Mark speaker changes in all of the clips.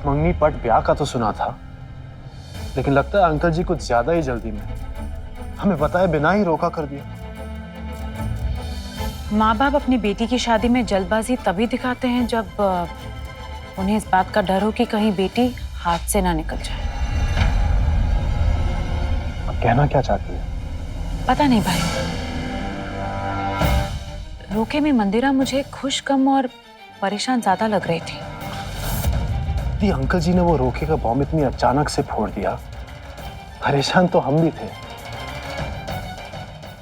Speaker 1: मंगनी पट ब्याह का तो सुना था, लेकिन लगता है अंकल जी कुछ ज्यादा ही जल्दी में हमें बताए बिना ही रोका कर दिया।
Speaker 2: माँ बाप अपनी बेटी की शादी में जल्दबाजी तभी दिखाते हैं जब उन्हें इस बात का डर हो कि कहीं बेटी हाथ से ना निकल जाए।
Speaker 1: अब कहना क्या चाहती है?
Speaker 2: पता नहीं भाई, रोके में मंदिरा मुझे खुश कम और परेशान ज्यादा लग रही थी।
Speaker 1: दी अंकल जी ने वो रोके का बॉम्ब इतनी अचानक से फोड़ दिया, परेशान तो हम भी थे।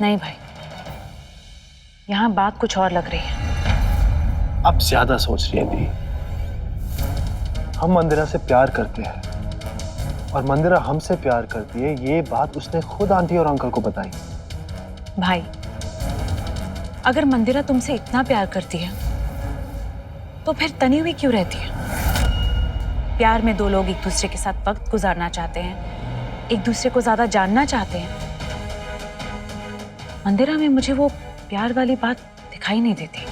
Speaker 2: नहीं भाई, यहाँ बात कुछ और लग रही है।
Speaker 1: अब ज्यादा सोच रही है दी। हम मंदिरा से प्यार करते हैं और मंदिरा हमसे प्यार करती है, ये बात उसने खुद आंटी और अंकल को बताई।
Speaker 2: भाई, अगर मंदिरा तुमसे इतना प्यार करती है तो फिर तनी हुई क्यों रहती है? प्यार में दो लोग एक दूसरे के साथ वक्त गुजारना चाहते हैं, एक दूसरे को ज्यादा जानना चाहते हैं। मंदिरा में मुझे वो प्यार वाली बात दिखाई नहीं देती।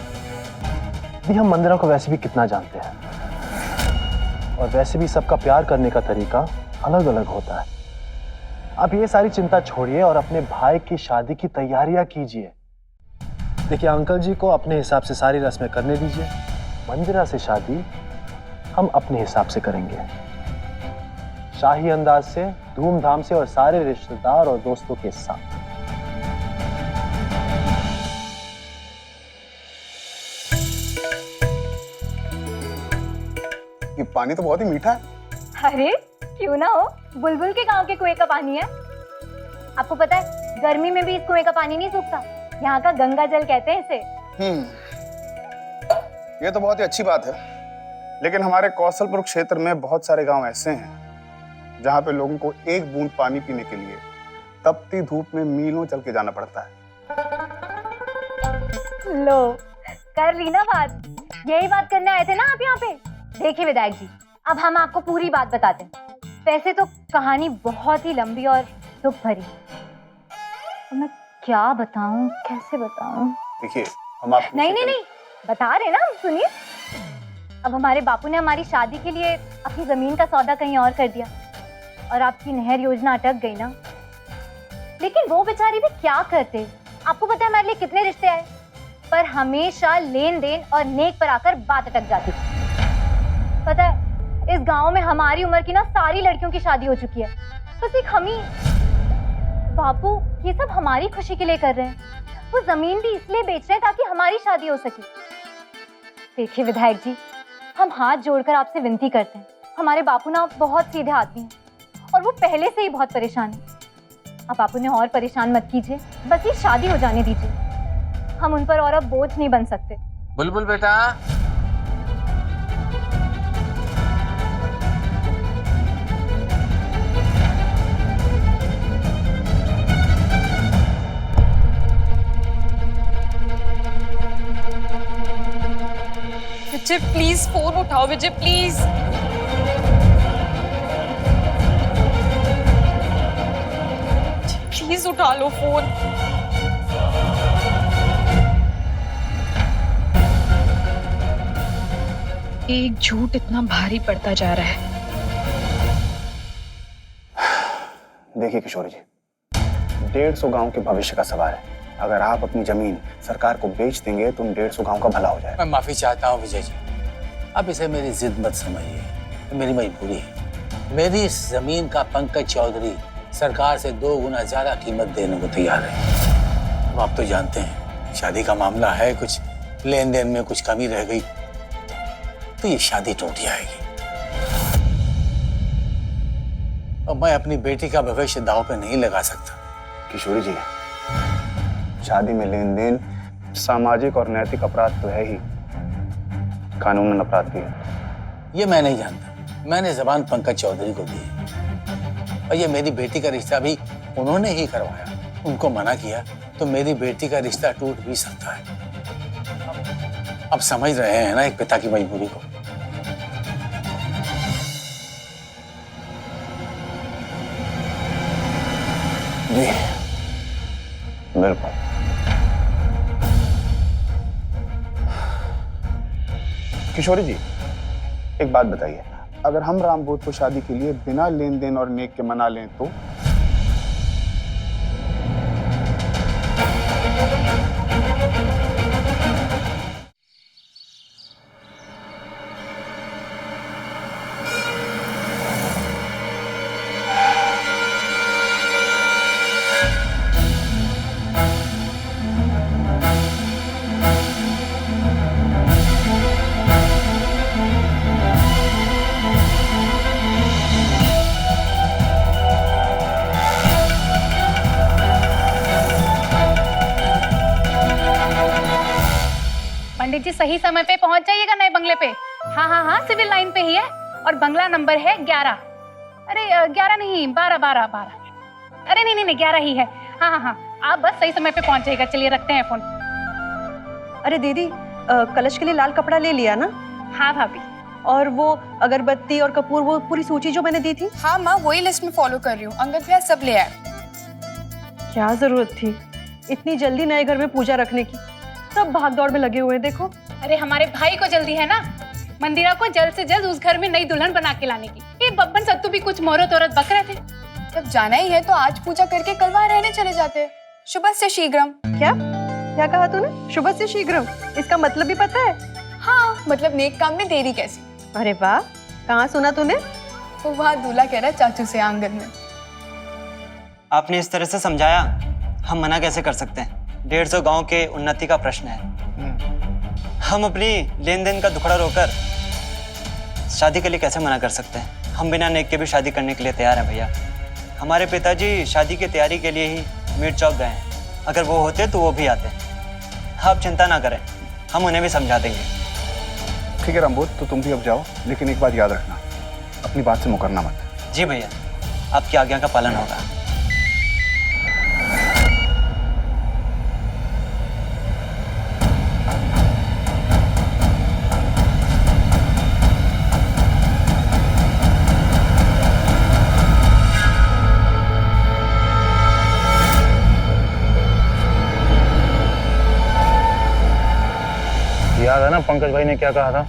Speaker 1: दी हम मंदिरा को वैसे भी कितना जानते हैं, और वैसे भी सबका प्यार करने का तरीका अलग अलग होता है। आप ये सारी चिंता छोड़िए और अपने भाई की शादी की तैयारियां कीजिए। देखिए अंकल जी को अपने हिसाब से सारी रस्में करने दीजिए। मंदिरा से शादी हम अपने हिसाब से करेंगे, शाही अंदाज से, धूमधाम से और सारे रिश्तेदार और दोस्तों के साथ।
Speaker 3: ये पानी तो बहुत ही मीठा है।
Speaker 4: अरे क्यों ना हो, बुलबुल के गांव के कुएं का पानी है। आपको पता है गर्मी में भी इस कुएं का पानी नहीं सूखता, यहाँ का गंगा जल कहते हैं इसे।
Speaker 3: ये तो बहुत ही अच्छी बात है, लेकिन हमारे कौशलपुर क्षेत्र में बहुत सारे गांव ऐसे हैं जहां पे लोगों को एक बूंद पानी पीने के लिए तपती धूप में मीलों चल के जाना पड़ता है।
Speaker 4: लो, कर ली ना बात। यही बात करने आए थे ना आप यहाँ पे। देखिए विधायक जी, अब हम आपको पूरी बात बताते हैं। वैसे तो कहानी बहुत ही लंबी और दुख भरी है, तो मैं क्या बताऊं, कैसे बताऊं?
Speaker 3: देखिए हम आप
Speaker 4: नहीं, बता रहे ना, हम सुनिए। अब हमारे बापू ने हमारी शादी के लिए अपनी जमीन का सौदा कहीं और कर दिया और आपकी नहर योजना अटक गई ना। लेकिन वो बेचारी भी क्या करते। आपको पता है हमारे लिए कितने रिश्ते आए, पर हमेशा लेन देन और नेक पर आकर बात अटक जाती थी। पता है इस गांव में हमारी उम्र की ना सारी लड़कियों की शादी हो चुकी है, बस एक हम ही। बापू ये सब हमारी खुशी के लिए कर रहे हैं। वो जमीन भी इसलिए बेच रहे हैं ताकि हमारी शादी हो सके। देखिए विधायक जी, हम हाथ जोड़कर आपसे विनती करते हैं। हमारे बापू ना बहुत सीधे आदमी हैं और वो पहले से ही बहुत परेशान है। अब आप उन्हें और परेशान मत कीजिए, बस ये शादी हो जाने दीजिए। हम उन पर और अब बोझ नहीं बन सकते।
Speaker 5: बुलबुल बेटा,
Speaker 6: विजय प्लीज फोन उठाओ। विजय प्लीज। प्लीज उठा लो फोन। एक झूठ इतना भारी पड़ता जा रहा है।
Speaker 3: देखिए किशोरी जी, 150 गांव के भविष्य का सवाल है। अगर आप अपनी जमीन सरकार को बेच देंगे तो उन 150 गांव का भला हो जाएगा।
Speaker 5: मैं माफी चाहता हूँ विजय जी, अब इसे मेरी जिद मत समझिए, मेरी मजबूरी है। मेरी इस जमीन का पंकज चौधरी सरकार से 2 गुना ज्यादा कीमत देने को तैयार है। अब आप तो जानते हैं शादी का मामला है, कुछ लेन देन में कुछ कमी रह गई तो ये शादी टूट जाएगी। अब मैं अपनी बेटी का भविष्य दांव पे नहीं लगा सकता।
Speaker 3: किशोरी जी, शादी में लेन देन सामाजिक और नैतिक अपराध तो है ही, कानूनन अपराध भी है।
Speaker 5: ये मैं नहीं जानता, मैंने जबान पंकज चौधरी को दी है और ये मेरी बेटी का रिश्ता भी उन्होंने ही करवाया। उनको मना किया तो मेरी बेटी का रिश्ता टूट भी सकता है। अब समझ रहे हैं ना एक पिता की मजबूरी को।
Speaker 3: जी बिल्कुल। किशोरी जी, एक बात बताइए, अगर हम रामबोध को शादी के लिए बिना लेन देन और नेक के मना लें तो?
Speaker 4: पंडित जी सही समय पे पहुंच जाइएगा नए बंगले पे। हाँ हाँ हाँ, सिविल लाइन पे ही है और बंगला नंबर है 11। अरे 11 नहीं, 12। अरे नहीं नहीं नहीं, 11 ही है। हाँ हाँ हाँ, आप बस सही समय पे पहुंच जाइएगा। चलिए रखते हैं फोन।
Speaker 7: अरे दीदी, कलश के लिए लाल कपड़ा ले लिया ना?
Speaker 4: हाँ भाभी।
Speaker 7: और वो अगरबत्ती और कपूर, वो पूरी सूची जो मैंने दी थी?
Speaker 6: हाँ माँ, वही लिस्ट में फॉलो कर रही हूँ। अंगद भैया सब ले आए।
Speaker 7: क्या जरूरत थी इतनी जल्दी नए घर में पूजा रखने की? सब भाग दौड़ में लगे हुए हैं देखो।
Speaker 4: अरे हमारे भाई को जल्दी है ना, मंदिरा को जल्द से जल्द उस घर में नई दुल्हन बना के लाने की। ये बब्बन सत्तू भी कुछ मोहरत औरत बक रहे थे।
Speaker 6: जब जाना ही है तो आज पूजा करके कल वहाँ रहने चले जाते हैं। शुभ से शीघ्रम।
Speaker 7: क्या कहा तूने? शुभ से शीघ्रम, इसका मतलब भी पता है?
Speaker 6: हाँ, मतलब नेक काम में देरी कैसी।
Speaker 7: अरे वाह, कहाँ सुना तूने?
Speaker 6: तो वहाँ दूल्हा कह रहा है चाचू से आंगन में।
Speaker 8: आपने इस तरह से समझाया, हम मना कैसे कर सकते हैं? 150 गांव के उन्नति का प्रश्न है। हम अपनी लेन देन का दुखड़ा रोकर शादी के लिए कैसे मना कर सकते हैं? हम बिना नेक के भी शादी करने के लिए तैयार हैं भैया। हमारे पिताजी शादी की तैयारी के लिए ही मीर चौक गए हैं। अगर वो होते तो वो भी आते। आप चिंता ना करें, हम उन्हें भी समझा देंगे।
Speaker 3: ठीक है रामबोध, तो तुम भी अब जाओ, लेकिन एक बात याद रखना, अपनी बात से मुकरना मत।
Speaker 8: जी भैया, आपकी आज्ञा का पालन होगा।
Speaker 9: याद है ना पंकज भाई ने क्या कहा था?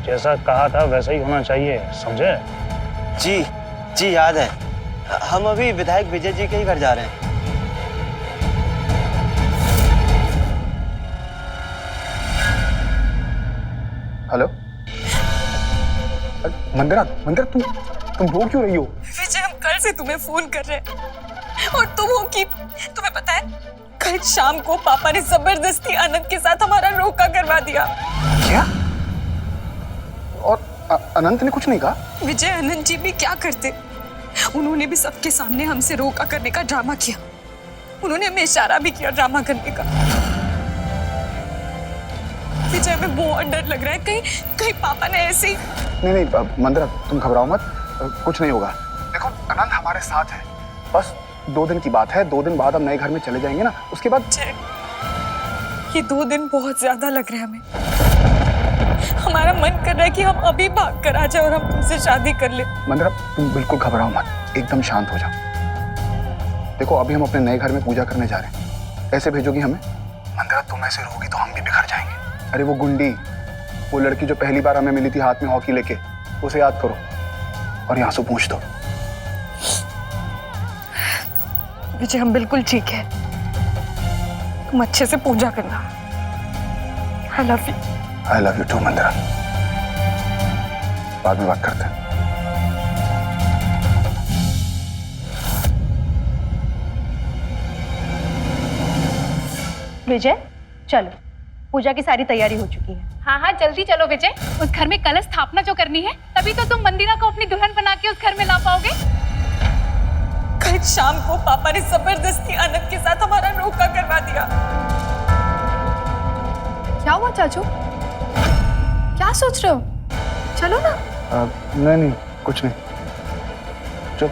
Speaker 9: जैसा कहा था वैसा ही होना चाहिए, समझे?
Speaker 8: जी याद है। हम अभी विधायक विजय जी के ही घर जा रहे हैं।
Speaker 3: हेलो मंदिरा, तुम रो क्यों रही हो?
Speaker 6: विजय, हम कल से तुम्हें फोन कर रहे हैं और तुम हो कि तुम्हें पता है कल शाम को पापा ने जबरदस्ती अनंत के साथ हमारा रोका करवा दिया।
Speaker 3: क्या? और अनंत ने कुछ नहीं कहा?
Speaker 6: विजय, अनंत जी भी क्या करते, उन्होंने भी सबके सामने हमसे रोका करने का ड्रामा किया। उन्होंने हमें इशारा भी किया ड्रामा करने का। विजय, हमें बहुत डर लग रहा है, कहीं पापा ने ऐसे ही।
Speaker 3: नहीं मंदिरा, तुम घबराओ मत, कुछ नहीं होगा। देखो अनंत हमारे साथ है, बस 2 दिन की बात है। 2 दिन बाद हम नए घर में चले जाएंगे ना, उसके बाद।
Speaker 6: ये 2 दिन बहुत ज्यादा लग रहे हैं हमें। हमारा मन कर रहा है कि हम अभी भाग कर आ जाए और हम तुमसे शादी कर ले।
Speaker 3: मंदिरा, तुम बिल्कुल घबराओ मत, एकदम शांत हो जाओ। देखो अभी हम अपने नए घर में पूजा करने जा रहे हैं, ऐसे भेजोगी हमें? मंदिरा, तुम ऐसे रोगी तो हम भी बिखर जाएंगे। अरे वो गुंडी, वो लड़की जो पहली बार हमें मिली थी हाथ में हॉकी लेके, उसे याद करो और यहाँ से पूछ दो।
Speaker 6: विजय, हम बिल्कुल ठीक है, तुम अच्छे से पूजा करना। I love you.
Speaker 3: I love you too मंदिरा। बाद में बात करते हैं।
Speaker 7: विजय चलो, पूजा की सारी तैयारी हो चुकी है।
Speaker 4: हाँ हाँ जल्दी चलो विजय, उस घर में कलश स्थापना जो करनी है, तभी तो तुम मंदिरा को अपनी दुल्हन बना के उस घर में ला पाओगे।
Speaker 6: कल शाम को पापा ने जबरदस्ती अनंत के साथ हमारा रोका करवा दिया। क्या हुआ चाचू, क्या सोच रहे हो? चलो ना।
Speaker 3: नहीं कुछ नहीं, चल।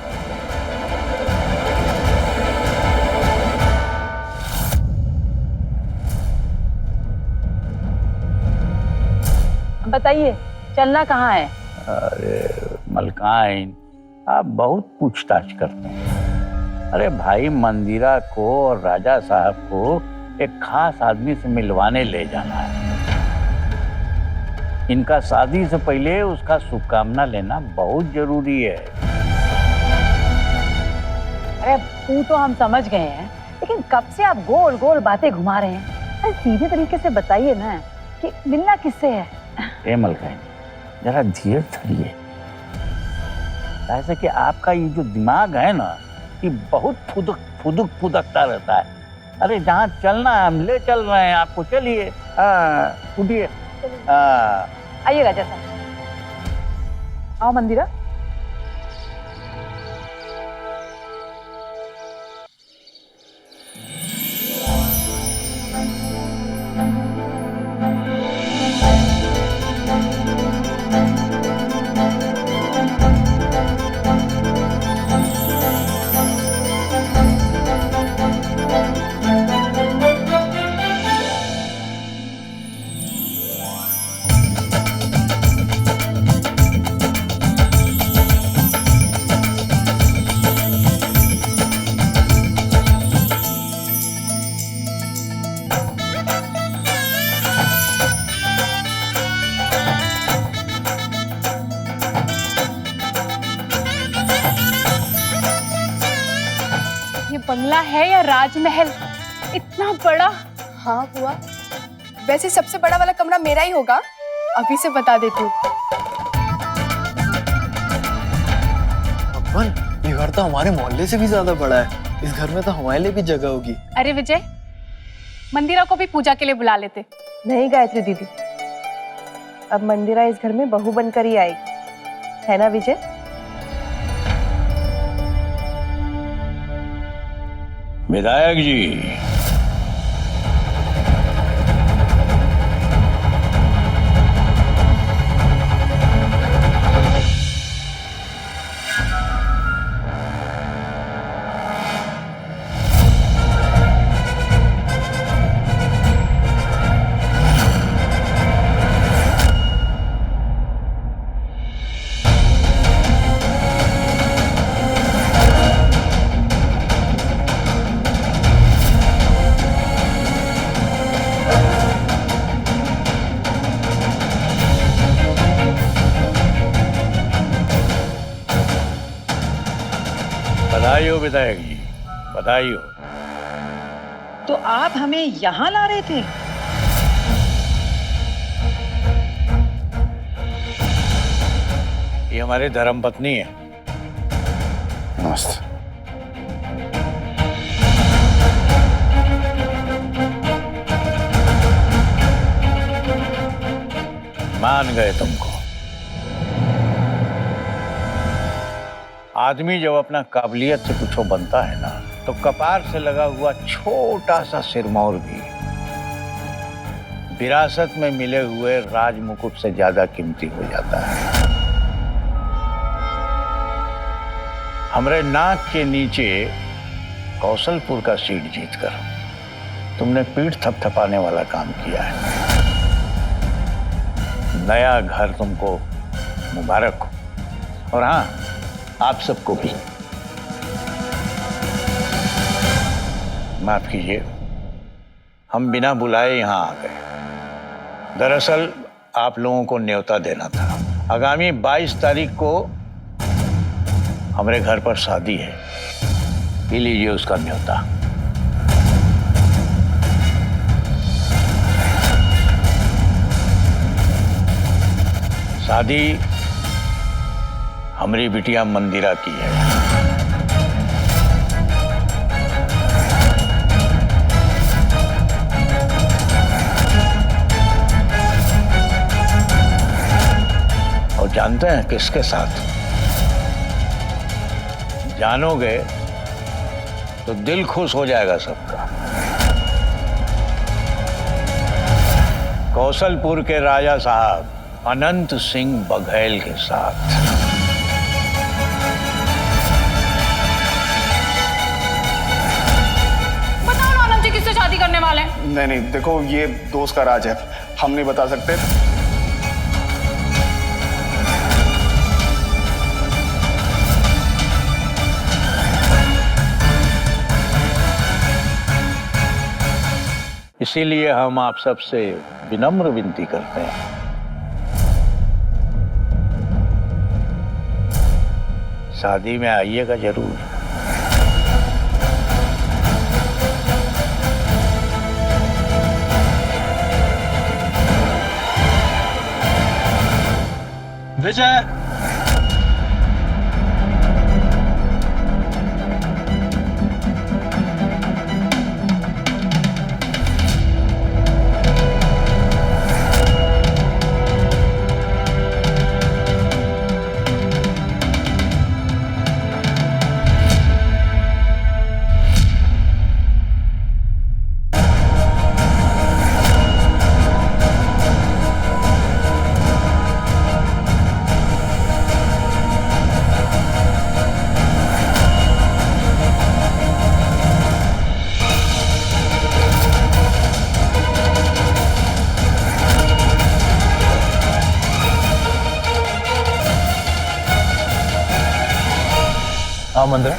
Speaker 10: बताइए चलना कहाँ है?
Speaker 5: अरे मलकाइन, आप बहुत पूछताछ करते हैं। अरे भाई, मंदिरा को और राजा साहब को एक खास आदमी से मिलवाने ले जाना है।
Speaker 9: इनका शादी से पहले उसका शुभकामना लेना बहुत जरूरी है।
Speaker 10: अरे तू तो हम समझ गए हैं, लेकिन कब से आप गोल गोल बातें घुमा रहे हैं? अरे सीधे तरीके से बताइए ना कि मिलना किससे है।
Speaker 9: ए मलकाइन, जरा धीरज धरिए। ऐसे कि आपका ये जो दिमाग है ना, ये बहुत फुदकता रहता है। अरे जहाँ चलना है हम ले चल रहे हैं आपको, चलिए। उठिए।
Speaker 10: आइएगा जैसा। आओ मंदिरा।
Speaker 6: बंगला है या राजमहल, इतना बड़ा? हाँ बुआ, वैसे सबसे बड़ा वाला कमरा मेरा ही होगा, अभी से बता देती हूँ।
Speaker 11: अम्मन, ये घर तो हमारे मोहल्ले से भी ज्यादा बड़ा है। इस घर में तो हमारे लिए भी जगह होगी।
Speaker 6: अरे विजय, मंदिरा को भी पूजा के लिए बुला लेते।
Speaker 7: नहीं गायत्री दीदी, अब मंदिरा इस घर में बहू बनकर ही आएगी, है ना विजय?
Speaker 9: विधायक जी, बधाई हो विधायक जी, बधाई हो।
Speaker 10: तो आप हमें यहाँ ला रहे थे?
Speaker 9: ये हमारे धर्मपत्नी है।
Speaker 3: नमस्ते।
Speaker 9: मान गए तुमको। आदमी जब अपना काबिलियत से कुछ बनता है ना, तो कपार से लगा हुआ छोटा सा सिरमौर भी विरासत में मिले हुए राज मुकुट से ज्यादा कीमती हो जाता है। हमरे नाक के नीचे कौशलपुर का सीट जीतकर तुमने पीठ थपथपाने वाला काम किया है। नया घर तुमको मुबारक हो। और हाँ, आप सबको भी माफ कीजिए, हम बिना बुलाए यहाँ आ गए। दरअसल आप लोगों को न्योता देना था। आगामी 22 तारीख को हमारे घर पर शादी है, पी लीजिए उसका न्योता। शादी हमारी बिटिया मंदिरा की है। और जानते हैं किसके साथ? जानोगे तो दिल खुश हो जाएगा सबका। कौशलपुर के राजा साहब अनंत सिंह बघेल के साथ।
Speaker 6: बताओ ना आनंद जी किससे शादी करने वाले हैं?
Speaker 3: नहीं, देखो ये दोस्त का राज है, हम नहीं बता सकते।
Speaker 9: इसीलिए हम आप सबसे विनम्र विनती करते हैं शादी में आइएगा जरूर।
Speaker 1: विजय, आओ मंदिरा।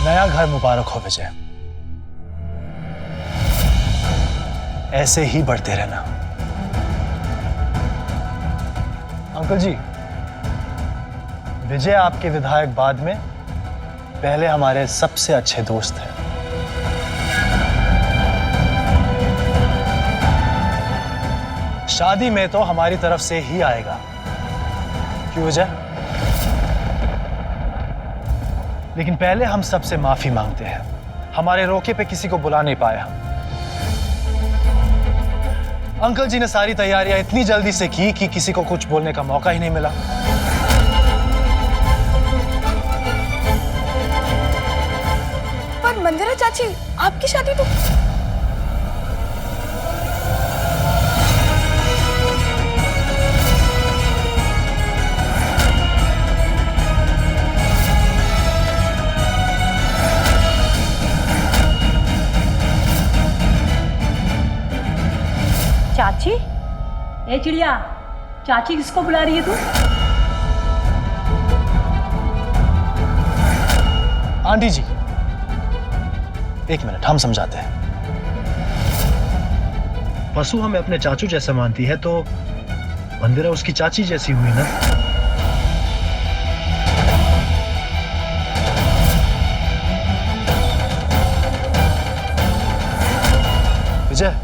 Speaker 1: नया घर मुबारक हो विजय। ऐसे ही बढ़ते रहना। अंकल जी, विजय आपके विधायक बाद में पहले हमारे सबसे अच्छे दोस्त हैं। शादी में तो हमारी तरफ से ही आएगा, क्यों विजय? लेकिन पहले हम सबसे माफी मांगते हैं, हमारे रोके पे किसी को बुला नहीं पाए हम। अंकल जी ने सारी तैयारियां इतनी जल्दी से की कि किसी को कुछ बोलने का मौका ही नहीं मिला।
Speaker 6: पर मंदिरा चाची, आपकी शादी तो
Speaker 10: चाची, ए चिड़िया, चाची किसको बुला रही है तू?
Speaker 1: आंटी जी, एक मिनट, हम समझाते हैं। पशु हमें अपने चाचू जैसा मानती है, तो मंदिरा उसकी चाची जैसी हुई ना। विजय,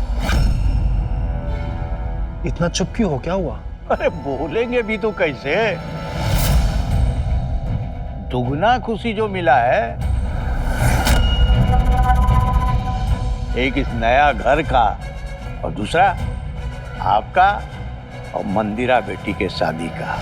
Speaker 1: इतना चुप क्यों हो, क्या हुआ?
Speaker 9: अरे बोलेंगे भी तो कैसे? दुगना खुशी जो मिला है, एक इस नया घर का और दूसरा आपका और मंदिरा बेटी के शादी का।